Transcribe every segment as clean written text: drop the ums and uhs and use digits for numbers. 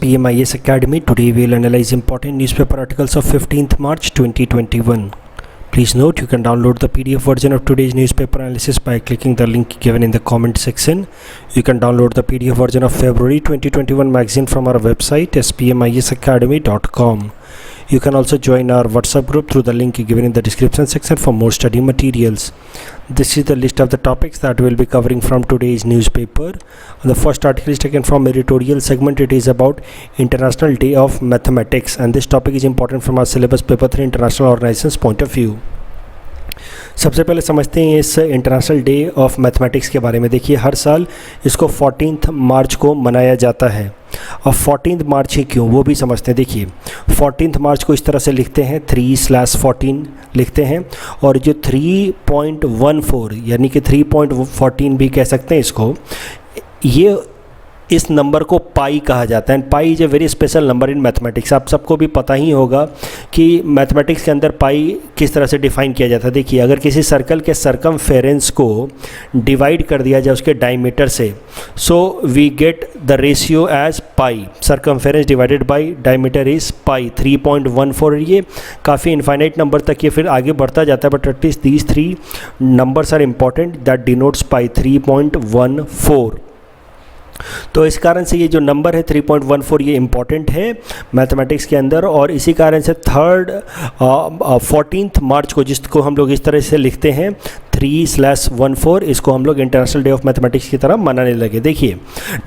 SPMIS Academy. Today we will analyze important newspaper articles of 15th March 2021. Please note you can download the PDF version of today's newspaper analysis by clicking the link given in the comment section. You can download the PDF version of February 2021 magazine from our website spmisacademy.com. You can also join our WhatsApp group through the link given in the description section for more study materials. This is the list of the topics that we will be covering from today's newspaper. The first article is taken from editorial segment. It is about International Day of Mathematics, and this topic is important from our syllabus paper 3 international organizations point of view. सबसे पहले समझते हैं इस international day of mathematics के बारे में। देखिए, हर साल इसको 14 मार्च को मनाया जाता है। अब 14 मार्च ही क्यों, वो भी समझते हैं। देखिए, 14 मार्च को इस तरह से लिखते हैं, 3/14 लिखते हैं, और जो 3.14 यानी कि 3.14 भी कह सकते हैं इसको, ये इस नंबर को पाई कहा जाता है। And pi is a very special number in mathematics. आप सबको भी पता ही होगा कि मैथमेटिक्स के अंदर पाई किस तरह से डिफाइन किया जाता है। देखिए, अगर किसी सर्कल के सरकमफेरेंस को डिवाइड कर दिया जाए उसके डायमीटर से, so we get the ratio as pi. Circumference divided by diameter is pi 3.14। ये काफ़ी इनफाइनाइट नंबर तक ये फिर आगे बढ़ता जाता है, but at least these 3 numbers are important that denotes pi 3.14। तो इस कारण से ये जो नंबर है 3.14 ये इम्पॉर्टेंट है मैथमेटिक्स के अंदर, और इसी कारण से 14 मार्च को, जिसको हम लोग इस तरह से लिखते हैं 3/14, इसको हम लोग इंटरनेशनल डे ऑफ मैथमेटिक्स की तरह मनाने लगे। देखिए,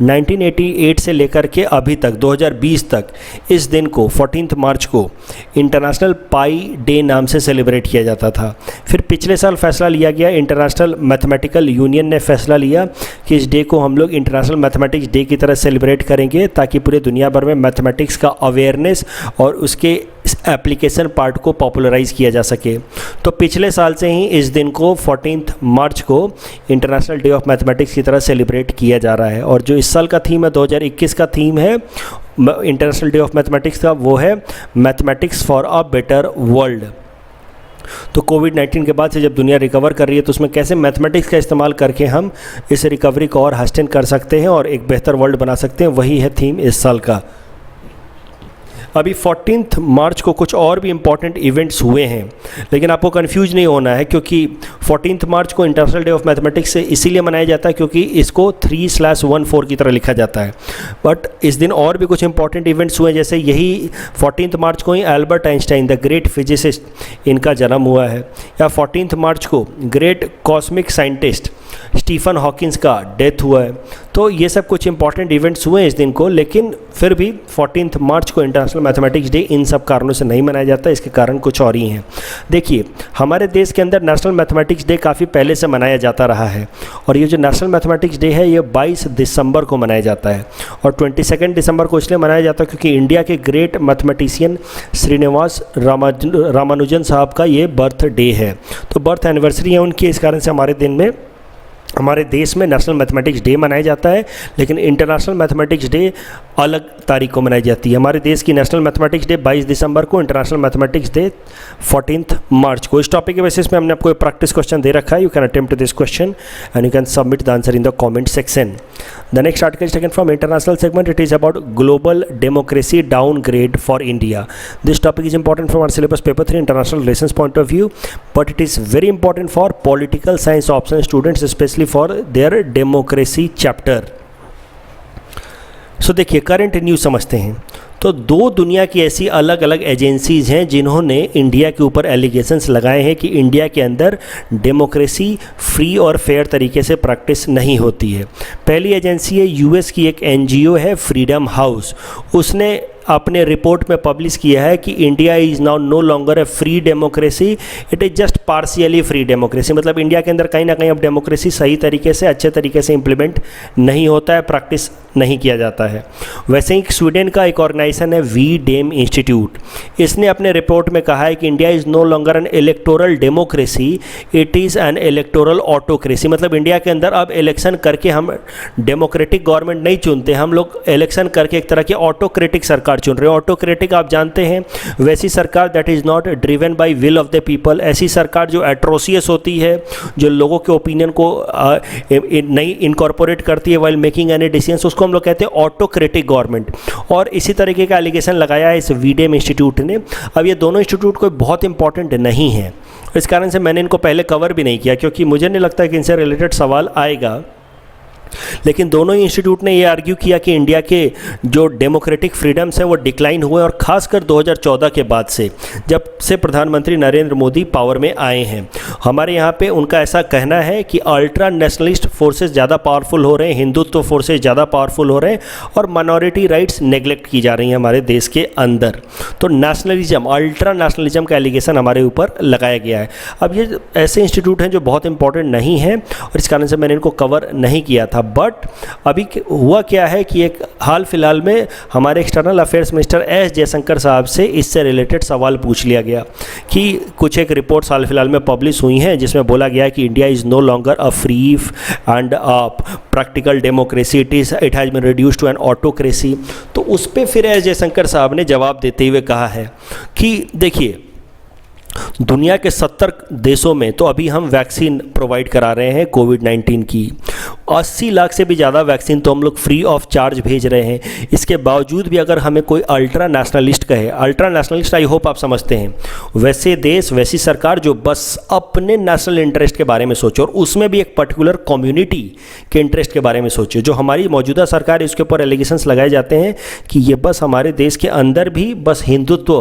1988 से लेकर के अभी तक 2020 तक इस दिन को 14 मार्च को इंटरनेशनल पाई डे नाम से सेलिब्रेट किया जाता था। फिर पिछले साल फैसला लिया गया, इंटरनेशनल मैथमेटिकल यूनियन ने फैसला लिया कि इस डे को हम लोग इंटरनेशनल मैथमेटिक्स डे की तरह सेलिब्रेट करेंगे, ताकि पूरे दुनिया भर में मैथमेटिक्स का अवेयरनेस और उसके एप्लीकेशन पार्ट को पॉपुलराइज किया जा सके। तो पिछले साल से ही इस दिन को 14 मार्च को इंटरनेशनल डे ऑफ मैथमेटिक्स की तरह सेलिब्रेट किया जा रहा है। और जो इस साल का थीम है, 2021 का थीम है इंटरनेशनल डे ऑफ मैथमेटिक्स का, वो है mathematics for a better world. तो कोविड-19 के बाद से जब दुनिया रिकवर कर रही है, तो उसमें कैसे मैथमेटिक्स का इस्तेमाल करके हम इस रिकवरी को और हासिल कर सकते हैं और एक बेहतर वर्ल्ड बना सकते हैं, वही है थीम इस साल का। अभी 14 मार्च को कुछ और भी इम्पॉर्टेंट इवेंट्स हुए हैं, लेकिन आपको कंफ्यूज नहीं होना है, क्योंकि 14 मार्च को इंटरनेशनल डे ऑफ मैथमेटिक्स से इसीलिए मनाया जाता है क्योंकि इसको 3/14 की तरह लिखा जाता है। बट इस दिन और भी कुछ इंपॉर्टेंट इवेंट्स हुए, जैसे यही 14 मार्च को ही Albert Einstein the great physicist, इनका जन्म हुआ है। या 14 मार्च को great cosmic scientist Stephen Hawking का डेथ हुआ है। तो ये सब कुछ इंपॉर्टेंट इवेंट्स हुए हैं इस दिन को, लेकिन फिर भी 14 मार्च को इंटरनेशनल मैथमेटिक्स डे इन सब कारणों से नहीं मनाया जाता। इसके कारण कुछ और ही हैं। देखिए, हमारे देश के अंदर नेशनल मैथमेटिक्स डे काफ़ी पहले से मनाया जाता रहा है, और ये जो नेशनल मैथमेटिक्स डे है ये 22 दिसंबर को मनाया जाता है। और 22 दिसंबर को इसलिए मनाया जाता है क्योंकि इंडिया के ग्रेट मैथमेटिशियन श्रीनिवास रामानुजन साहब का ये बर्थ डे है। तो बर्थ एनिवर्सरी है उनकी, इस कारण से हमारे देश में नेशनल मैथमेटिक्स डे मनाया जाता है, लेकिन इंटरनेशनल मैथमेटिक्स डे अलग तारीख को मनाई जाती है। हमारे देश की नेशनल मैथमेटिक्स डे 22 दिसंबर को, इंटरनेशनल मैथमेटिक्स डे 14 मार्च को। इस टॉपिक के बेसिस में हमने आपको एक प्रैक्टिस क्वेश्चन दे रखा है। You can attempt this question and you can submit the answer in the comment section. The next article is taken from international segment. It is about global democracy downgrade for India. This topic is important from our syllabus paper 3 international relations point of view, but it is very important for political science option students, specially for their democracy chapter. So देखिए, current news समझते हैं. तो 2 दुनिया की ऐसी अलग अलग agencies हैं जिन्होंने इंडिया के ऊपर एलिगेशंस लगाए हैं कि इंडिया के अंदर डेमोक्रेसी फ्री और फेयर तरीके से प्रैक्टिस नहीं होती है. पहली एजेंसी है यूएस की एक एनजीओ है फ्रीडम हाउस. उसने अपने रिपोर्ट में पब्लिश किया है कि India is now no longer a free democracy, it is just partially free democracy. मतलब इंडिया के अंदर कहीं ना कहीं अब डेमोक्रेसी सही तरीके से, अच्छे तरीके से इम्प्लीमेंट नहीं होता है, प्रैक्टिस नहीं किया जाता है. वैसे ही स्वीडन का एक ऑर्गेनाइजेशन है वी डेम इंस्टीट्यूट. इसने अपने रिपोर्ट में कहा है कि India is no longer an electoral democracy, it is an electoral autocracy. मतलब इंडिया के अंदर अब इलेक्शन करके हम डेमोक्रेटिक गवर्नमेंट नहीं चुनते, हम लोग इलेक्शन करके एक तरह की ऑटोक्रेटिक सरकार सरकार चुन रहे हैं। ऑटोक्रेटिक आप जानते हैं, वैसी सरकार that is not driven by will of the people, ऐसी सरकार जो एट्रोसियस होती है, जो लोगों के ओपिनियन को नहीं इनकॉर्पोरेट करती है वाइल मेकिंग एनी डिसीजंस, उसको हम लोग कहते हैं ऑटोक्रेटिक गवर्नमेंट। और इसी तरीके का एलिगेशन लगाया है इस वीडेम इंस्टीट्यूट ने। अब ये दोनों इंस्टीट्यूट कोई बहुत इंपॉर्टेंट नहीं है, इस कारण से मैंने इनको पहले कवर भी नहीं किया, क्योंकि मुझे नहीं लगता कि इनसे रिलेटेड सवाल आएगा। लेकिन दोनों ही इंस्टीट्यूट ने ये आर्ग्यू किया कि इंडिया के जो डेमोक्रेटिक फ्रीडम्स हैं वो डिक्लाइन हुए, और ख़ासकर 2014 के बाद से, जब से प्रधानमंत्री नरेंद्र मोदी पावर में आए हैं। हमारे यहाँ पे उनका ऐसा कहना है कि अल्ट्रा नेशनलिस्ट फोर्सेस ज़्यादा पावरफुल हो रहे हैं, हिंदुत्व फोर्सेस ज़्यादा पावरफुल हो रहे हैं, और माइनॉरिटी राइट्स नेग्लेक्ट की जा रही हैं हमारे देश के अंदर। तो नेशनलिज्म, अल्ट्रा नेशनलिज्म का एलिगेशन हमारे ऊपर लगाया गया है। अब ये ऐसे इंस्टीट्यूट हैं जो बहुत इंपॉर्टेंट नहीं हैं, और इस कारण से मैंने इनको कवर नहीं किया था। बट अभी हुआ क्या है कि एक हाल फिलहाल में हमारे external affairs minister S Jaishankar साहब से इससे रिलेटेड सवाल पूछ लिया गया कि कुछ एक रिपोर्ट्स हाल फिलहाल में पब्लिश हुई हैं जिसमें बोला गया है कि India is no longer a free and practical democracy, it has been reduced to an autocracy. तो उस पर फिर एस जयशंकर साहब ने जवाब देते हुए कहा है कि देखिए, दुनिया के 70 देशों में तो अभी हम वैक्सीन प्रोवाइड करा रहे हैं कोविड-19 की। 80 लाख से भी ज़्यादा वैक्सीन तो हम लोग फ्री ऑफ चार्ज भेज रहे हैं। इसके बावजूद भी अगर हमें कोई अल्ट्रा नेशनलिस्ट कहे, अल्ट्रा नेशनलिस्ट आई होप आप समझते हैं, वैसे देश, वैसी सरकार जो बस अपने नेशनल इंटरेस्ट के बारे में सोचे, और उसमें भी एक पर्टिकुलर कम्युनिटी के इंटरेस्ट के बारे में सोचे। जो हमारी मौजूदा सरकार है, इसके ऊपर एलिगेशंस लगाए जाते हैं कि ये बस हमारे देश के अंदर भी बस हिंदुत्व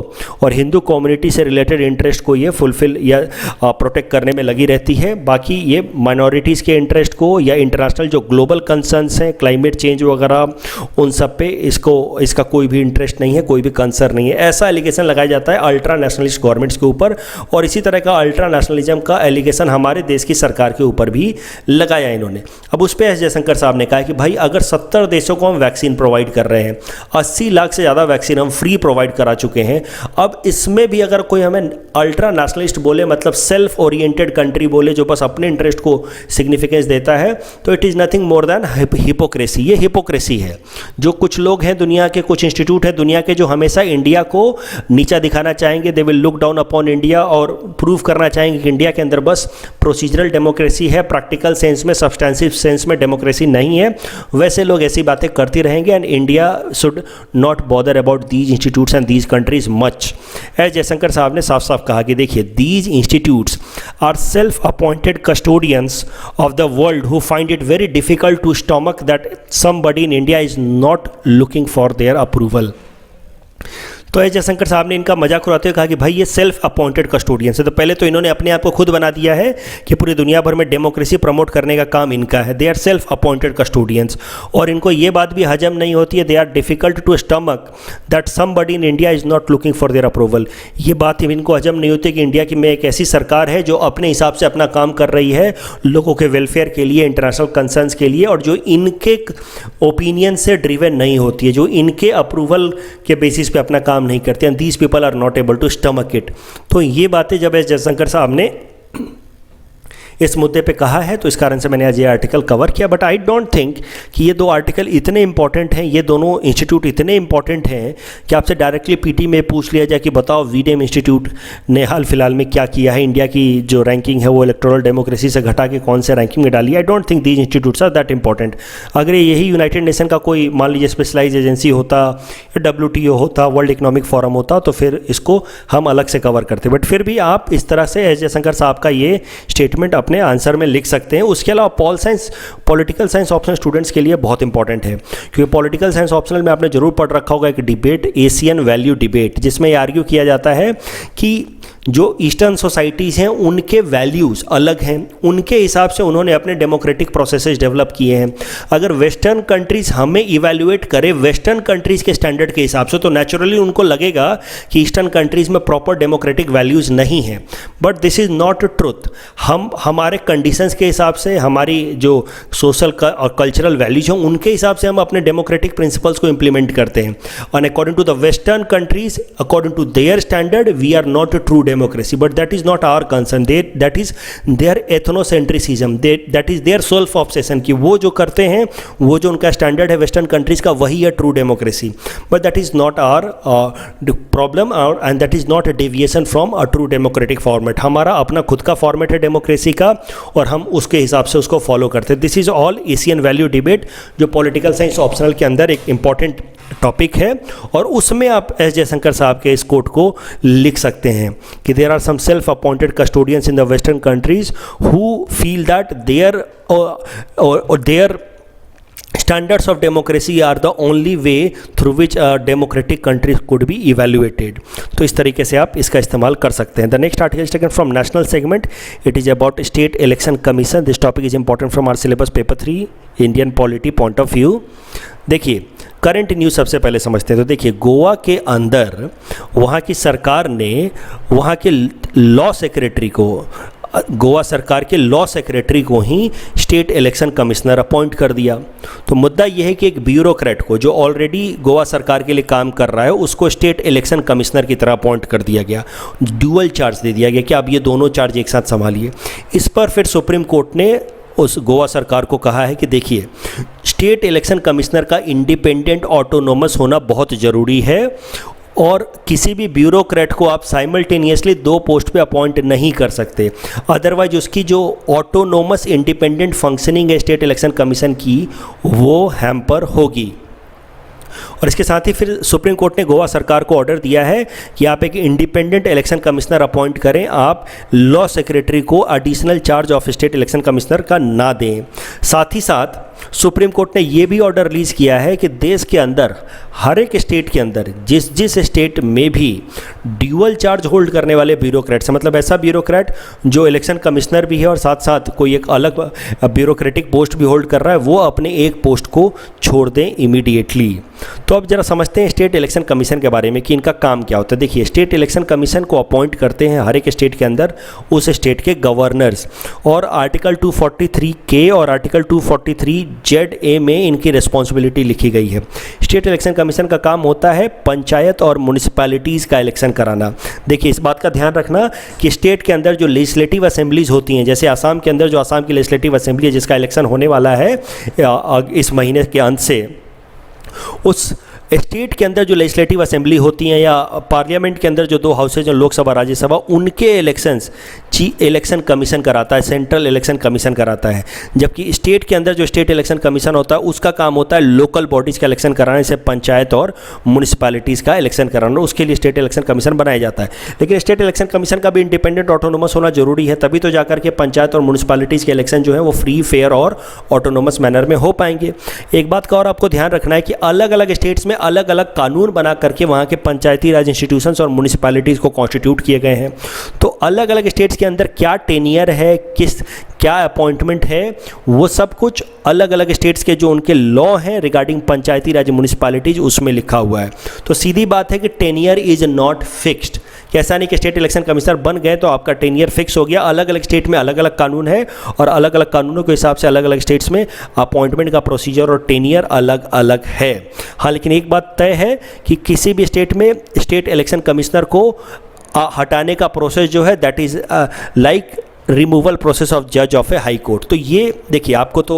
और हिंदू कम्युनिटी से रिलेटेड इंटरेस्ट को ये फुलफिल या प्रोटेक्ट करने में लगी रहती है। बाकी ये माइनॉरिटीज़ के इंटरेस्ट को या इंटरनेशनल जो ग्लोबल कंसर्न्स हैं, क्लाइमेट चेंज वगैरह, उन सब पे इसका कोई भी इंटरेस्ट नहीं है, कोई भी कंसर्न नहीं है। ऐसा एलिगेशन लगाया जाता है अल्ट्रा नेशनलिस्ट गवर्नमेंट्स के ऊपर, और इसी तरह का अल्ट्रा नेशनलिज्म का एलिगेशन हमारे देश की सरकार के ऊपर भी लगाया इन्होंने। अब उस पर एस जयशंकर साहब ने कहा कि भाई अगर 70 देशों को हम वैक्सीन प्रोवाइड कर रहे हैं, 80 लाख से ज़्यादा वैक्सीन हम फ्री प्रोवाइड करा चुके हैं, अब इसमें भी अगर कोई हमें अल्ट्रा नेशनलिस्ट बोले, मतलब सेल्फ ओरिएंटेड कंट्री बोले, जो बस अपने इंटरेस्ट को सिग्निफिकेंस देता है, तो it is nothing more than hypocrisy. ये हिपोक्रेसी है। जो कुछ लोग हैं दुनिया के, कुछ इंस्टीट्यूट हैं दुनिया के, जो हमेशा इंडिया को नीचा दिखाना चाहेंगे, they will look down upon India, और प्रूव करना चाहेंगे कि इंडिया के अंदर बस प्रोसीजरल डेमोक्रेसी है, प्रैक्टिकल सेंस में, सब्सटेंसिव सेंस में डेमोक्रेसी नहीं है। वैसे लोग ऐसी बातें करते रहेंगे, and India should not bother about these institutes and these countries much. S Jaishankar साहब ने साफ साफ कहा कि देखिए, these institutes are self-appointed custodians of the world who find it very difficult to stomach that somebody in India is not looking for their approval. तो S Jaishankar साहब ने इनका मजाक उड़ाते हुए कहा कि भाई ये सेल्फ अपॉइंटेड कस्टोडियंस है। तो पहले तो इन्होंने अपने आप को खुद बना दिया है कि पूरी दुनिया भर में डेमोक्रेसी प्रमोट करने का काम इनका है। They are self appointed custodians, और इनको ये बात भी हजम नहीं होती है, they are difficult to stomach that somebody in India is not looking for their approval. ये बात इनको हजम नहीं होती कि इंडिया की में एक ऐसी सरकार है जो अपने हिसाब से अपना काम कर रही है, लोगों के वेलफेयर के लिए, इंटरनेशनल कंसर्न्स के लिए, और जो इनके ओपिनियन से ड्रिवन नहीं होती है, जो इनके अप्रूवल के बेसिस पे अपना काम नहीं करते हैं। These people are not able to stomach it. तो ये बातें जब एस जयशंकर साहब ने इस मुद्दे पे कहा है, तो इस कारण से मैंने आज ये आर्टिकल कवर किया। बट आई डोंट थिंक कि ये दो आर्टिकल इतने इंपॉर्टेंट हैं, ये दोनों इंस्टीट्यूट इतने इंपॉर्टेंट हैं कि आपसे डायरेक्टली पीटी में पूछ लिया जाए कि बताओ वीडेम इंस्टीट्यूट ने हाल फिलहाल में क्या किया है, इंडिया की जो रैंकिंग है वो इलेक्टोरल डेमोक्रेसी से घटा के कौन से रैंकिंग में डाली। I don't think these institutes are that important. अगर यही यूनाइटेड नेशन का कोई मान लीजिए स्पेशलाइज एजेंसी होता, या WTO होता, वर्ल्ड इकोनॉमिक फोरम होता, तो फिर इसको हम अलग से कवर करते। बट फिर भी आप इस तरह से एस जयशंकर साहब का ये स्टेटमेंट अपने आंसर में लिख सकते हैं। उसके अलावा पॉलिटिकल साइंस ऑप्शनल स्टूडेंट्स के लिए बहुत इंपॉर्टेंट है, क्योंकि पॉलिटिकल साइंस ऑप्शनल में आपने जरूर पढ़ रखा होगा एक डिबेट, एशियन वैल्यू डिबेट, जिसमें ये आर्ग्यू किया जाता है कि जो ईस्टर्न सोसाइटीज़ हैं उनके वैल्यूज़ अलग हैं, उनके हिसाब से उन्होंने अपने डेमोक्रेटिक प्रोसेसेस डेवलप किए हैं। अगर वेस्टर्न कंट्रीज़ हमें इवैल्यूएट करें वेस्टर्न कंट्रीज़ के स्टैंडर्ड के हिसाब से, तो नेचुरली उनको लगेगा कि ईस्टर्न कंट्रीज़ में प्रॉपर डेमोक्रेटिक वैल्यूज़ नहीं हैं। But this is not truth. हम हमारे कंडीशंस के हिसाब से, हमारी जो सोशल और कल्चरल वैल्यूज हैं उनके हिसाब से हम अपने डेमोक्रेटिक प्रिंसिपल्स को इम्प्लीमेंट करते हैं। And according to the western countries, according to their standard, we are not true democracy, but that is not our concern. That is their ethnocentrism, that is their self obsession कि वो जो करते हैं, वो जो उनका स्टैंडर्ड है western countries का, वही है true democracy. But that is not our problem and that is not a deviation from a true democratic format. हमारा अपना खुद का फॉर्मेट है डेमोक्रेसी का और हम उसके हिसाब से उसको फॉलो करते हैं. This is all Asian value debate, जो पॉलिटिकल साइंस ऑप्शनल के अंदर एक इंपॉर्टेंट टॉपिक है, और उसमें आप एस जयशंकर साहब के इस कोट को लिख सकते हैं कि there are some self appointed custodians in the western countries who feel that their standards of democracy are the only way through which a democratic country could be evaluated. तो इस तरीके से आप इसका इस्तेमाल कर सकते हैं. The next article is taken from national segment. It is about state election commission. This topic is important from our syllabus paper 3 Indian polity point of view. देखिए करंट न्यूज़ सबसे पहले समझते हैं. तो देखिए गोवा के अंदर वहाँ की सरकार ने वहाँ के लॉ सेक्रेटरी को, गोवा सरकार के लॉ सेक्रेटरी को ही स्टेट इलेक्शन कमिश्नर अपॉइंट कर दिया. तो मुद्दा यह है कि एक ब्यूरोक्रेट को जो ऑलरेडी गोवा सरकार के लिए काम कर रहा है, उसको स्टेट इलेक्शन कमिश्नर की तरह अपॉइंट कर दिया गया. ड्यूअल चार्ज दे दिया गया कि आप ये दोनों चार्ज एक साथ संभालिए. इस पर फिर सुप्रीम कोर्ट ने उस गोवा सरकार को कहा है कि देखिए स्टेट इलेक्शन कमिश्नर का इंडिपेंडेंट ऑटोनोमस होना बहुत ज़रूरी है, और किसी भी ब्यूरोक्रेट को आप साइमल्टेनियसली 2 पोस्ट पे अपॉइंट नहीं कर सकते. अदरवाइज उसकी जो ऑटोनोमस इंडिपेंडेंट फंक्शनिंग है स्टेट इलेक्शन कमीशन की, वो हैम्पर होगी. और इसके साथ ही फिर सुप्रीम कोर्ट ने गोवा सरकार को ऑर्डर दिया है कि आप एक इंडिपेंडेंट इलेक्शन कमिश्नर अपॉइंट करें, आप लॉ सेक्रेटरी को additional charge of state election commissioner का ना दें. साथ ही साथ सुप्रीम कोर्ट ने ये भी ऑर्डर रिलीज किया है कि देश के अंदर हर एक स्टेट के अंदर जिस स्टेट में भी ड्यूअल चार्ज होल्ड करने वाले ब्यूरोक्रेट्स, मतलब ऐसा ब्यूरोक्रेट जो इलेक्शन कमिश्नर भी है और साथ साथ कोई एक अलग ब्यूरोक्रेटिक पोस्ट भी होल्ड कर रहा है, वो अपने एक पोस्ट को छोड़ दें इमीडिएटली. तो अब जरा समझते हैं स्टेट इलेक्शन कमीशन के बारे में कि इनका काम क्या होता है. देखिए स्टेट इलेक्शन कमीशन को अपॉइंट करते हैं हर एक स्टेट के अंदर उस स्टेट के गवर्नर्स, और आर्टिकल 243 और आर्टिकल 243 में इनकी रिस्पॉन्सिबिलिटी लिखी गई है. स्टेट इलेक्शन कमीशन का काम होता है पंचायत और म्यूनिसिपैलिटीज़ का इलेक्शन कराना. देखिए इस बात का ध्यान रखना कि स्टेट के अंदर जो लेजिस्लेटिव असेंबलीज होती हैं, जैसे आसाम के अंदर जो आसाम की लेजिस्लेटिव असेंबली है जिसका इलेक्शन होने वाला है इस महीने के अंत से, उस स्टेट के अंदर जो लेजिस्लेटिव असेंबली होती हैं या पार्लियामेंट के अंदर जो 2 हाउसेज हैं, लोकसभा राज्यसभा, उनके इलेक्शंस इलेक्शन कमीशन कराता है, सेंट्रल इलेक्शन कमीशन कराता है. जबकि स्टेट के अंदर जो स्टेट इलेक्शन कमीशन होता है उसका काम होता है लोकल बॉडीज़ का इलेक्शन कराना, जैसे पंचायत और म्यूनिसिपैलिटीज़ का इलेक्शन कराना. उसके लिए स्टेट इलेक्शन कमीशन बनाया जाता है. लेकिन स्टेट इलेक्शन कमीशन का भी इंडिपेंडेंट ऑटोनोमस होना जरूरी है, तभी तो जाकर के पंचायत और म्यूनिसिपैलिटीज़ के इलेक्शन जो है वो फ्री, फेयर और ऑटोनोमस मैनर में हो पाएंगे. एक बात का और आपको ध्यान रखना है कि अलग अलग स्टेट्स में अलग अलग कानून बना करके वहाँ के पंचायती राज इंस्टीट्यूशंस और म्यूनिसिपैलिटीज़ को कॉन्स्टिट्यूट किए गए हैं. तो अलग अलग स्टेट्स के अंदर क्या टेनियर है, क्या अपॉइंटमेंट है, वो सब कुछ अलग अलग स्टेट्स के जो उनके लॉ हैं रिगार्डिंग पंचायती राज म्यूनिसिपैलिटीज़ उसमें लिखा हुआ है. तो सीधी बात है कि टेनियर इज़ नॉट फिक्स्ड. ऐसा नहीं कि स्टेट इलेक्शन कमिश्नर बन गए तो आपका टेनियर फिक्स हो गया. अलग अलग स्टेट में अलग अलग कानून है और अलग अलग कानूनों के हिसाब से अलग अलग स्टेट्स में अपॉइंटमेंट का प्रोसीजर और टेनियर अलग अलग है. हाँ, लेकिन एक बात तय है कि किसी भी स्टेट में स्टेट इलेक्शन कमिश्नर को हटाने का प्रोसेस जो है that is like removal process of जज ऑफ ए हाई कोर्ट. तो ये देखिए आपको तो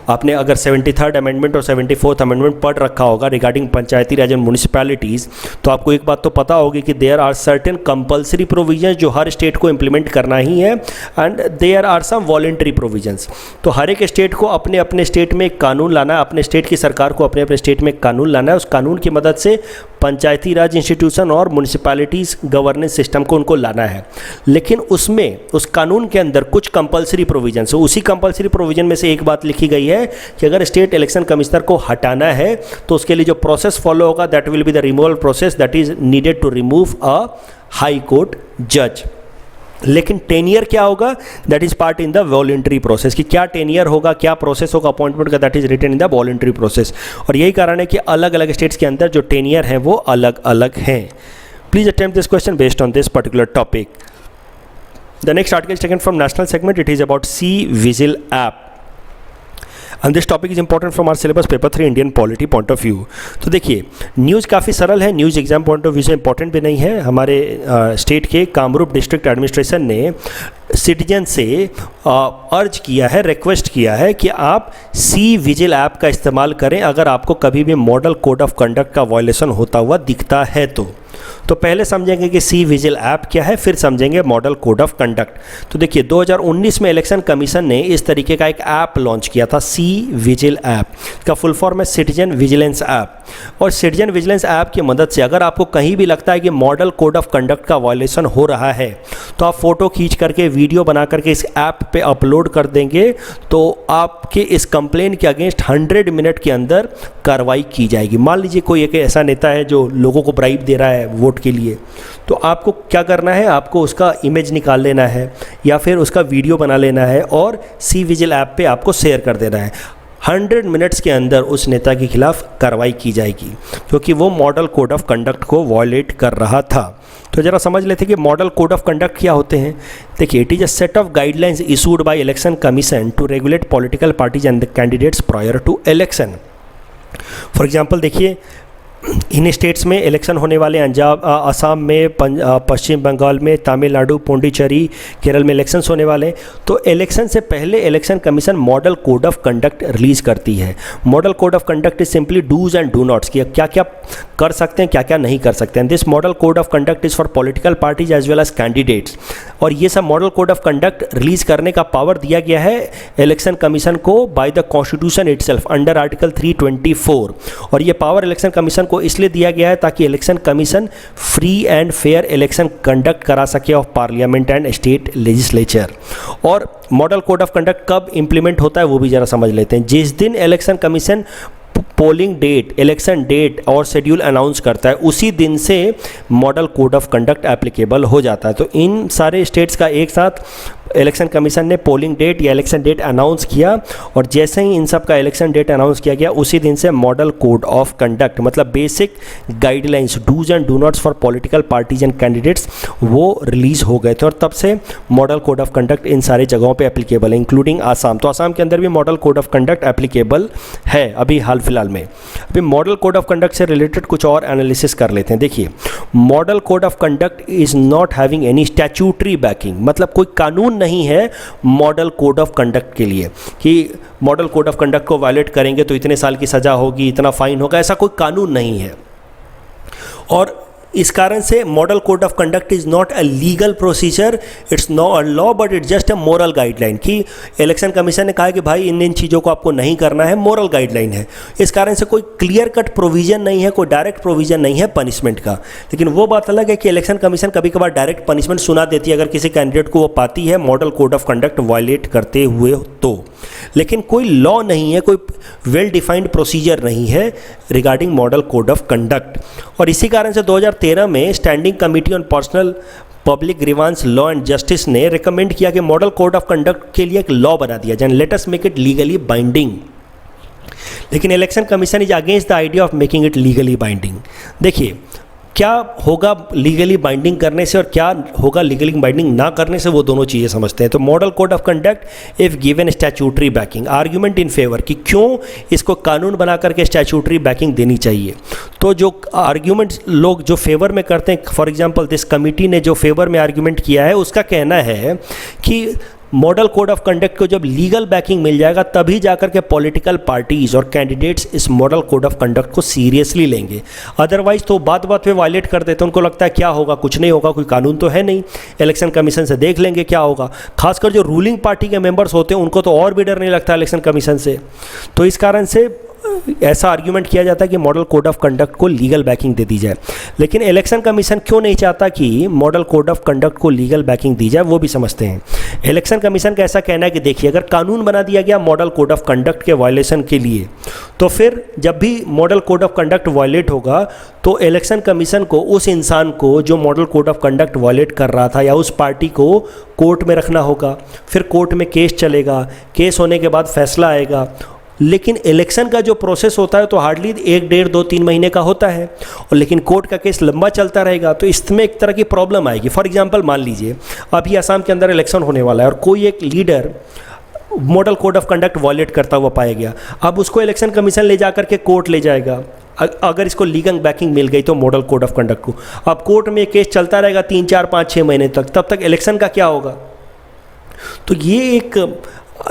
आपने अगर 73rd अमेंडमेंट और 74th अमेंडमेंट पढ़ रखा होगा regarding Panchayati Raj and municipalities, तो आपको एक बात तो पता होगी कि there are certain compulsory provisions जो हर स्टेट को इम्प्लीमेंट करना ही है and there are some voluntary provisions. तो हर एक स्टेट को अपने अपने स्टेट में एक कानून लाना है, अपने स्टेट की सरकार को अपने अपने स्टेट में एक कानून लाना है. उस कानून की मदद से पंचायती राज इंस्टीट्यूशन और म्यूनिसिपैलिटीज़ गवर्नेंस सिस्टम को उनको लाना है. लेकिन उसमें उस कानून के अंदर कुछ कंपलसरी प्रोविजंस, उसी कंपलसरी प्रोविजन में से एक बात लिखी गई है कि अगर स्टेट इलेक्शन कमिश्नर को हटाना है तो उसके लिए जो प्रोसेस फॉलो होगा that will be the removal process that is needed to remove a high court जज. लेकिन टेनियर क्या होगा, that is part in the voluntary process. कि क्या टेनियर होगा, क्या प्रोसेस होगा अपॉइंटमेंट का, that is written in the voluntary process. और यही कारण है कि अलग अलग स्टेट्स के अंदर जो टेनियर हैं वो अलग अलग हैं. Please attempt this question based on this particular topic. The next article is taken from national segment. It is about C Vigil app. And this topic is important from our syllabus paper 3 Indian polity point of view. तो देखिए news काफ़ी सरल है, news exam point of view से important भी नहीं है। हमारे स्टेट के कामरूप डिस्ट्रिक्ट एडमिनिस्ट्रेशन ने सिटीजन से अर्ज किया है, रिक्वेस्ट किया है कि आप सी विजिल ऐप का इस्तेमाल करें अगर आपको कभी भी मॉडल कोड ऑफ कंडक्ट का वायलेशन होता हुआ दिखता है तो पहले समझेंगे कि सी विजिल ऐप क्या है, फिर समझेंगे मॉडल कोड ऑफ कंडक्ट। तो देखिए 2019 में इलेक्शन कमीशन ने इस तरीके का एक ऐप लॉन्च किया था, सी विजिल ऐप का फुल फॉर्म है सिटीजन विजिलेंस ऐप। और सिटीजन विजिलेंस ऐप की मदद से अगर आपको कहीं भी लगता है कि मॉडल कोड ऑफ कंडक्ट का वायलेशन हो रहा है तो आप फोटो खींच करके वीडियो बना करके इस ऐप पे अपलोड कर देंगे तो आपके इस कंप्लेन के अगेंस्ट 100 मिनट के अंदर कार्रवाई की जाएगी। मान लीजिए कोई एक ऐसा नेता है जो लोगों को ब्राइब दे रहा है वोट के लिए, तो आपको क्या करना है, आपको उसका इमेज निकाल लेना है या फिर उसका वीडियो बना लेना है और सी विजिल ऐप पे आपको शेयर कर देना है। 100 मिनट्स के अंदर उस नेता के खिलाफ कार्रवाई की जाएगी क्योंकि वो मॉडल कोड ऑफ कंडक्ट को वायलेट कर रहा था। तो ज़रा समझ लेते हैं कि मॉडल कोड ऑफ कंडक्ट क्या होते हैं। देखिए it is a set of guidelines issued by election commission to regulate political parties and the candidates prior to election. For example देखिए इन स्टेट्स में इलेक्शन होने वाले असम में, पश्चिम बंगाल में, तमिलनाडु, पुडुचेरी, केरल में इलेक्शंस होने वाले। तो इलेक्शन से पहले election commission model code of conduct release करती है। Model code of conduct is simply dos and do nots, कि क्या क्या कर सकते हैं, क्या क्या नहीं कर सकते हैं। This model code of conduct is for political parties as well as candidates. और ये सब model code of conduct release करने का पावर दिया गया है इलेक्शन कमीशन को by the constitution itself under article 324। और ये पावर इलेक्शन कमीशन को इसलिए दिया गया है ताकि election commission free and fair election conduct करा सके of parliament and state legislature. और मॉडल कोड ऑफ कंडक्ट कब इंप्लीमेंट होता है वो भी ज़रा समझ लेते हैं। जिस दिन election commission polling date, election date और शेड्यूल अनाउंस करता है उसी दिन से model code of conduct applicable हो जाता है। तो इन सारे स्टेट्स का एक साथ इलेक्शन कमीशन ने पोलिंग डेट या इलेक्शन डेट अनाउंस किया और जैसे ही इन सब का इलेक्शन डेट अनाउंस किया गया उसी दिन से मॉडल कोड ऑफ कंडक्ट मतलब basic guidelines dos and do nots for political parties and candidates वो रिलीज़ हो गए थे। और तब से मॉडल कोड ऑफ कंडक्ट इन सारे जगहों पे एप्लीकेबल है इंक्लूडिंग आसाम। तो आसाम के अंदर भी model code of conduct applicable है अभी हाल फिलहाल में। अभी मॉडल कोड ऑफ कंडक्ट से रिलेटेड कुछ और एनालिसिस कर लेते हैं। देखिए model code of conduct is not having any statutory banking, मतलब कोई कानून नहीं है मॉडल कोड ऑफ कंडक्ट के लिए कि मॉडल कोड ऑफ कंडक्ट को वायलेट करेंगे तो इतने साल की सज़ा होगी, इतना फाइन होगा, ऐसा कोई कानून नहीं है। और इस कारण से model code of conduct is not a legal procedure, it's not a law but it's just a moral guideline कि इलेक्शन कमीशन ने कहा कि भाई इन चीज़ों को आपको नहीं करना है, मोरल गाइडलाइन है। इस कारण से कोई क्लियर कट प्रोविज़न नहीं है, कोई डायरेक्ट प्रोविज़न नहीं है पनिशमेंट का। लेकिन वो बात अलग है कि इलेक्शन कमीशन कभी कभार डायरेक्ट पनिशमेंट सुना देती है अगर किसी कैंडिडेट को वो पाती है model code of conduct violate करते हुए तो। लेकिन कोई लॉ नहीं है, कोई वेल डिफाइंड प्रोसीजर नहीं है regarding model code of conduct. और इसी कारण से 2013 में standing committee on personnel public grievance law and justice ने रिकमेंड किया कि मॉडल कोड ऑफ कंडक्ट के लिए एक लॉ बना दिया जाए, let us make it legally binding. लेकिन election commission is against the idea of making it legally binding. देखिए क्या होगा लीगली बाइंडिंग करने से और क्या होगा लीगली बाइंडिंग ना करने से, वो दोनों चीज़ें समझते हैं। तो model code of conduct if given statutory banking, argument in favour कि क्यों इसको कानून बना करके स्टैट्यूटरी बैकिंग देनी चाहिए। तो जो आर्ग्यूमेंट लोग जो फेवर में करते हैं, फॉर एग्जांपल दिस कमिटी ने जो फेवर में आर्ग्यूमेंट किया है उसका कहना है कि मॉडल कोड ऑफ कंडक्ट को जब लीगल बैकिंग मिल जाएगा तभी जाकर के पॉलिटिकल पार्टीज और कैंडिडेट्स इस मॉडल कोड ऑफ कंडक्ट को सीरियसली लेंगे। अदरवाइज तो बात बात पे वायलेट कर देते हैं, उनको लगता है क्या होगा, कुछ नहीं होगा, कोई कानून तो है नहीं, इलेक्शन कमीशन से देख लेंगे क्या होगा। खासकर जो रूलिंग पार्टी के मेंबर्स होते हैं उनको तो और भी डर नहीं लगता इलेक्शन कमीशन से। तो इस कारण से ऐसा आर्ग्यूमेंट किया जाता है कि मॉडल कोड ऑफ कंडक्ट को लीगल बैकिंग दे दी जाए। लेकिन इलेक्शन कमीशन क्यों नहीं चाहता कि मॉडल कोड ऑफ कंडक्ट को लीगल बैकिंग दी जाए, वो भी समझते हैं। इलेक्शन कमीशन का ऐसा कहना है कि देखिए अगर कानून बना दिया गया मॉडल कोड ऑफ कंडक्ट के वायलेशन के लिए, तो फिर जब भी model code of conduct violate होगा तो इलेक्शन कमीशन को उस इंसान को जो model code of conduct violate कर रहा था या उस पार्टी को कोर्ट में रखना होगा। फिर कोर्ट में केस चलेगा, केस होने के बाद फैसला आएगा। लेकिन इलेक्शन का जो प्रोसेस होता है तो हार्डली 1, 1.5, 2, 3 महीने का होता है, और लेकिन कोर्ट का केस लंबा चलता रहेगा तो इसमें एक तरह की प्रॉब्लम आएगी। फॉर एग्जांपल मान लीजिए अभी असम के अंदर इलेक्शन होने वाला है और कोई एक leader model code of conduct violate करता हुआ पाया गया। अब उसको इलेक्शन कमीशन ले जा करके कोर्ट ले जाएगा। अगर इसको लीगल बैकिंग मिल गई तो मॉडल कोड ऑफ कंडक्ट को, अब कोर्ट में केस चलता रहेगा 3, 4, 5, 6 महीने तक, तब तक इलेक्शन का क्या होगा। तो ये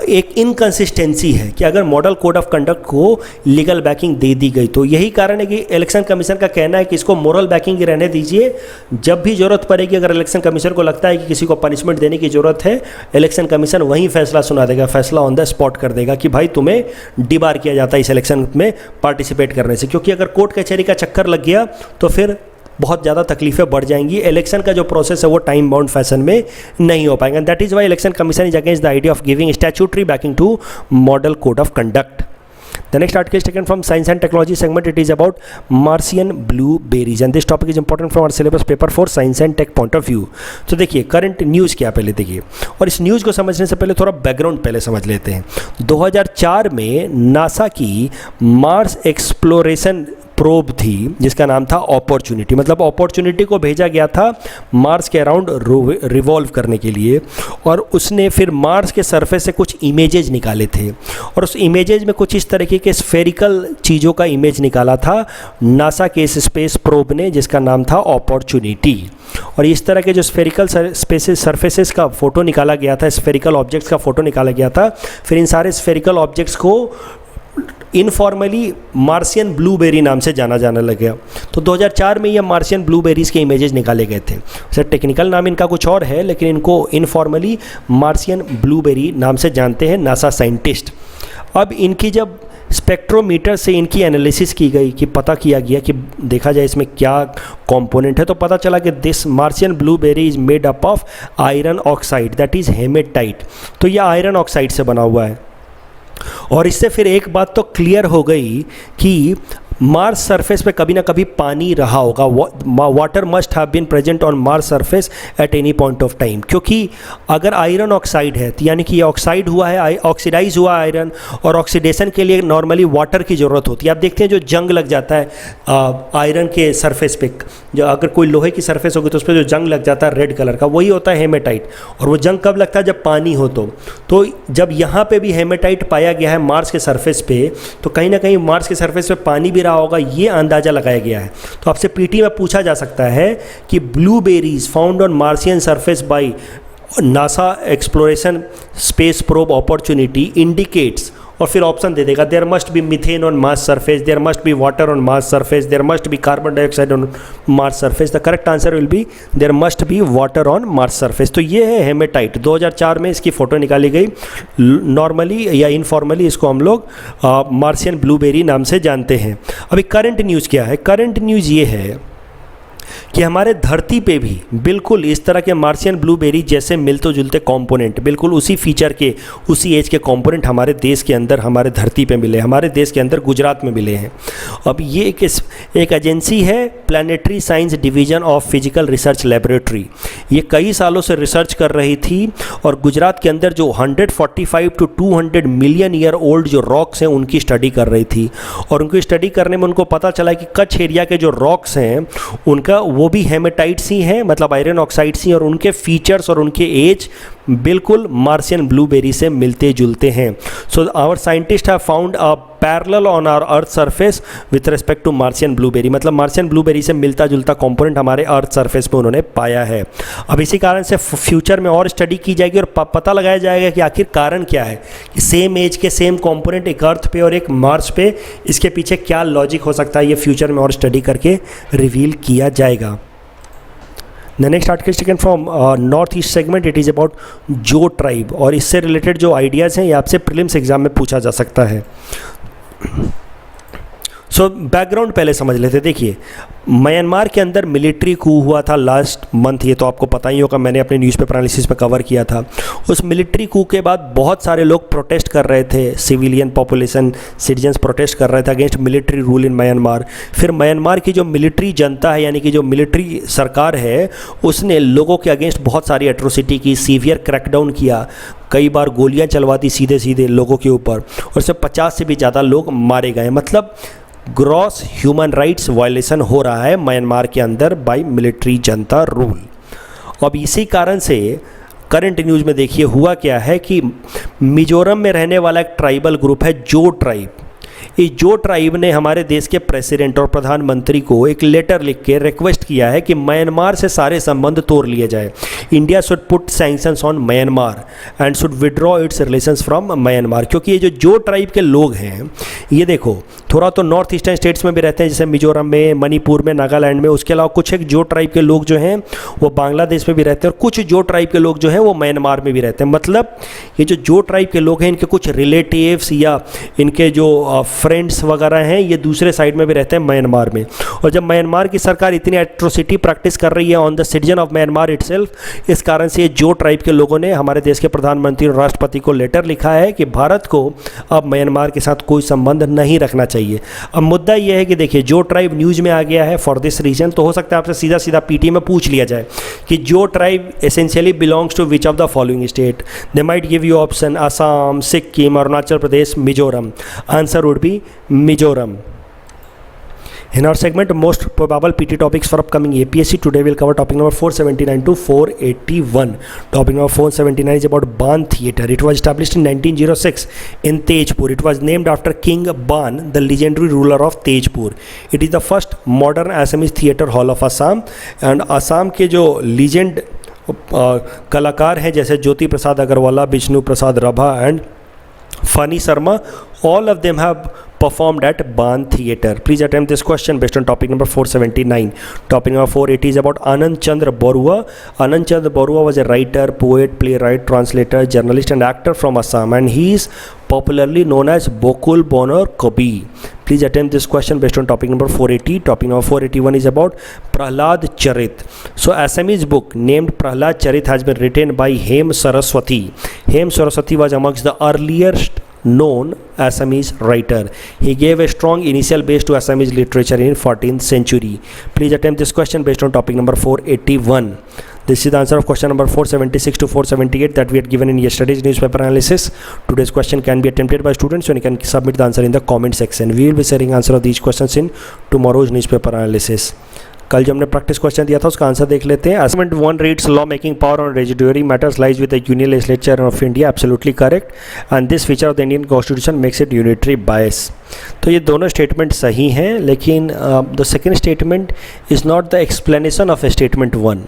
एक इनकंसिस्टेंसी है कि अगर मॉडल कोड ऑफ कंडक्ट को लीगल बैकिंग दे दी गई, तो यही कारण है कि इलेक्शन कमीशन का कहना है कि इसको मोरल बैकिंग रहने दीजिए। जब भी ज़रूरत पड़ेगी, अगर इलेक्शन कमीशन को लगता है कि किसी को पनिशमेंट देने की ज़रूरत है, इलेक्शन कमीशन वहीं फैसला सुना देगा, फैसला ऑन द स्पॉट कर देगा कि भाई तुम्हें डिबार किया जाता है इस इलेक्शन में पार्टिसिपेट करने से। क्योंकि अगर कोर्ट कचहरी का चक्कर लग गया तो फिर बहुत ज़्यादा तकलीफें बढ़ जाएंगी। इलेक्शन का जो प्रोसेस है वो टाइम बाउंड फैशन में नहीं हो पाएगा। That is why election commission is against the idea of giving statutory backing to model code of conduct. The next article is taken from Science and Technology segment. It is about Martian blueberries and this topic is important from our syllabus paper for Science and Tech point of view. तो देखिए current news क्या पहले देखिए, और इस news को समझने से पहले थोड़ा बैकग्राउंड पहले समझ लेते हैं। 2004 में नासा की मार्स एक्सप्लोरेशन प्रोब थी जिसका नाम था अपॉर्चुनिटी, मतलब अपॉर्चुनिटी को भेजा गया था मार्स के अराउंड रिवॉल्व करने के लिए, और उसने फिर मार्स के सरफेस से कुछ इमेजेज निकाले थे, और उस इमेजेज में कुछ इस तरीके के स्फेरिकल चीज़ों का इमेज निकाला था नासा के इस स्पेस प्रोब ने जिसका नाम था अपॉर्चुनिटी। और इस तरह के जो स्फेरिकल स्पेसेस सरफेसेस का फ़ोटो निकाला गया था, स्फेरिकल ऑब्जेक्ट्स का फ़ोटो निकाला गया था, फिर इन सारे स्फेरिकल ऑब्जेक्ट्स को इनफॉर्मली मार्शियन ब्लूबेरी नाम से जाना लग गया। तो 2004 में ये मार्शियन ब्लूबेरीज़ के इमेजेस निकाले गए थे। सर टेक्निकल नाम इनका कुछ और है, लेकिन इनको इनफॉर्मली मार्शियन ब्लूबेरी नाम से जानते हैं नासा साइंटिस्ट। अब इनकी जब स्पेक्ट्रोमीटर से इनकी एनालिसिस की गई, कि पता किया गया कि देखा जाए इसमें क्या कंपोनेंट है, तो पता चला कि this Martian blueberry is made up of iron oxide, that is hematite. तो यह आयरन ऑक्साइड से बना हुआ है। और इससे फिर एक बात तो क्लियर हो गई कि मार्स सरफेस पे कभी ना कभी पानी रहा होगा। Water must have been present on Mars surface at any point of time, क्योंकि अगर आयरन ऑक्साइड है तो यानी कि ये ऑक्साइड हुआ है, ऑक्सीडाइज हुआ आयरन, और ऑक्सीडेशन के लिए नॉर्मली वाटर की ज़रूरत होती है। आप देखते हैं जो जंग लग जाता है आयरन के सरफेस पे, जो अगर कोई लोहे की सरफेस होगी तो उस पर जो जंग लग जाता है रेड कलर का, वही होता है हेमेटाइट। और वो जंग कब लगता है, जब पानी हो। तो जब यहाँ पे भी हेमेटाइट पाया गया है मार्स के सरफेस पे, तो कहीं ना कहीं मार्स के सरफेस पे पानी भी रहा होगा, ये अंदाजा लगाया गया है। तो आपसे पीटी में पूछा जा सकता है कि blueberries found on Martian surface by NASA exploration space probe Opportunity indicates, और फिर ऑप्शन दे देगा there must be methane on Mars surface, there must be water on Mars surface, there must be carbon dioxide on Mars surface. The correct answer will be there must be water on Mars surface. तो ये है haematite. 2004 में इसकी photo निकाली गई। Normally या informally इसको हम लोग मार्शियन ब्लूबेरी नाम से जानते हैं। अभी करंट न्यूज़ क्या है? करंट न्यूज़ ये है कि हमारे धरती पे भी बिल्कुल इस तरह के मार्शियन ब्लूबेरी जैसे मिलते जुलते कंपोनेंट, बिल्कुल उसी फीचर के, उसी एज के कंपोनेंट हमारे देश के अंदर, हमारे धरती पे मिले, हमारे देश के अंदर गुजरात में मिले हैं। अब ये एक एजेंसी है planetary science division of physical research laboratory. ये कई सालों से रिसर्च कर रही थी और गुजरात के अंदर जो 145 to 200 मिलियन ईयर ओल्ड जो रॉक्स हैं उनकी स्टडी कर रही थी। और उनकी स्टडी करने में उनको पता चला कि कच्छ एरिया के जो रॉक्स हैं उनका वो भी हेमेटाइट्स ही हैं, मतलब आयरन ऑक्साइड्स ही, और उनके फीचर्स और उनके एज बिल्कुल मार्शियन ब्लूबेरी से मिलते जुलते हैं। So our scientist have found a parallel on our earth surface with respect to Martian blueberry, मतलब मार्शियन ब्लूबेरी से मिलता जुलता कंपोनेंट हमारे अर्थ सरफेस पे उन्होंने पाया है। अब इसी कारण से फ्यूचर में और स्टडी की जाएगी और पता लगाया जाएगा कि आखिर कारण क्या है कि सेम एज के सेम कंपोनेंट एक अर्थ पे और एक मार्स पे, इसके पीछे क्या लॉजिक हो सकता है, ये फ्यूचर में और स्टडी करके रिवील किया जाएगा। The next article is taken from north east segment. It is about जो ट्राइब, और इससे रिलेटेड जो आइडियाज़ हैं ये आपसे प्रीलिम्स एग्जाम में पूछा जा सकता है। सो बैकग्राउंड पहले समझ लेते। देखिए म्यांमार के अंदर मिलिट्री कू हुआ था लास्ट मंथ, ये तो आपको पता ही होगा, मैंने अपने न्यूज़पेपर एनालिसिस में कवर किया था। उस मिलिट्री कू के बाद बहुत सारे लोग प्रोटेस्ट कर रहे थे, सिविलियन पॉपुलेशन, सिटीजन्स प्रोटेस्ट कर रहे थे against military rule in Myanmar. फिर म्यांमार की जो मिलिट्री जनता है, यानी कि जो मिलिट्री सरकार है, उसने लोगों के अगेंस्ट बहुत सारी एट्रोसिटी की, सीवियर क्रैकडाउन किया, कई बार गोलियां चलवा दी सीधे सीधे लोगों के ऊपर, और इससे 50 से भी ज़्यादा लोग मारे गए। मतलब ग्रॉस ह्यूमन राइट्स वायलेशन हो रहा है म्यांमार के अंदर बाय मिलिट्री जनता रूल। अब इसी कारण से करंट न्यूज़ में देखिए हुआ क्या है कि मिजोरम में रहने वाला एक ट्राइबल ग्रुप है जो ट्राइब। इस जो ट्राइब ने हमारे देश के प्रेसिडेंट और प्रधानमंत्री को एक लेटर लिख के रिक्वेस्ट किया है कि म्यांमार से सारे संबंध तोड़ लिए जाए। India should put sanctions on Myanmar and should withdraw it's relations from Myanmar, क्योंकि ये जो ट्राइब के लोग हैं, ये देखो थोड़ा तो नॉर्थ ईस्टर्न स्टेट्स में भी रहते हैं, जैसे मिजोरम में, मणिपुर में, नागालैंड में। उसके अलावा कुछ एक जो ट्राइब के लोग जो हैं वो बांग्लादेश में भी रहते हैं, और कुछ जो ट्राइब के लोग जो हैं वो म्यांमार में भी रहते हैं। मतलब ये जो ट्राइब के लोग हैं, इनके कुछ रिलेटिव्स या इनके जो फ्रेंड्स वगैरह हैं, ये दूसरे साइड में भी रहते हैं म्यांमार में। और जब म्यांमार की सरकार इतनी एट्रोसिटी प्रैक्टिस कर रही है on the citizen of Myanmar itself, इस कारण से ये जो ट्राइब के लोगों ने हमारे देश के प्रधानमंत्री और राष्ट्रपति को लेटर लिखा है कि भारत को अब म्यांमार के साथ कोई संबंध नहीं रखना चाहिए। अब मुद्दा यह है कि देखिए जो ट्राइब न्यूज़ में आ गया है फॉर दिस रीजन, तो हो सकता है आपसे सीधा सीधा पीटी में पूछ लिया जाए कि जो tribe essentially belongs to which of the following state. They might give you option Assam, Sikkim, Arunachal Pradesh, Mizoram. Answer would be Mizoram. In our segment, most probable PT topics for upcoming APSC, today we'll cover topic number 479 to 481. Topic number 479 is about Ban Theatre. It was established in 1906 in Tejpur. It was named after King Ban, the legendary ruler of Tejpur. It is the first modern Assamese theatre hall of Assam. And Assam के जो legend कलाकार हैं जैसे Jyoti Prasad Agarwala, Vishnu Prasad Rabha and Fani Sharma, all of them have performed at Ban Theatre. Please attempt this question based on topic number 479. Topic number 480 is about Anand Chandra Barua. Anand Chandra Barua was a writer, poet, playwright, translator, journalist and actor from Assam, and he is popularly known as Bokul Bonor Kabi. Please attempt this question based on topic number 480. Topic number 481 is about Prahlad Charit. So Assamese book named Prahlad Charit has been written by Hem Saraswati. Hem Saraswati was amongst the earliest known Assamese writer. He gave a strong initial base to Assamese literature in 14th century. Please attempt this question based on topic number 481. This is the answer of question number 476 to 478 that we had given in yesterday's newspaper analysis. Today's question can be attempted by students, and you can submit the answer in the comment section. We will be sharing answer of these questions in tomorrow's newspaper analysis. कल जो हमने practice question दिया था उसका answer देख लेते हैं. Assignment 1 reads law making power on residuary matters lies with the union legislature of India. Absolutely correct. And this feature of the Indian constitution makes it unitary बायस. तो ये दोनों स्टेटमेंट सही हैं, लेकिन the second statement is not the explanation of statement 1.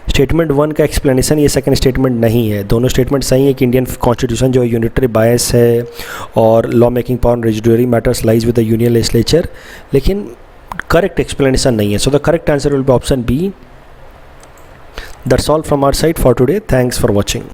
Statement 1 का explanation ये second statement नहीं है. दोनों स्टेटमेंट सही है कि इंडियन कॉन्स्टिट्यूशन जो यूनिटरी बायस है और law making power on residuary matters lies with the union legislature, लेकिन correct explanation nahi hai. So the correct answer will be option B. That's all from our side for today. Thanks for watching.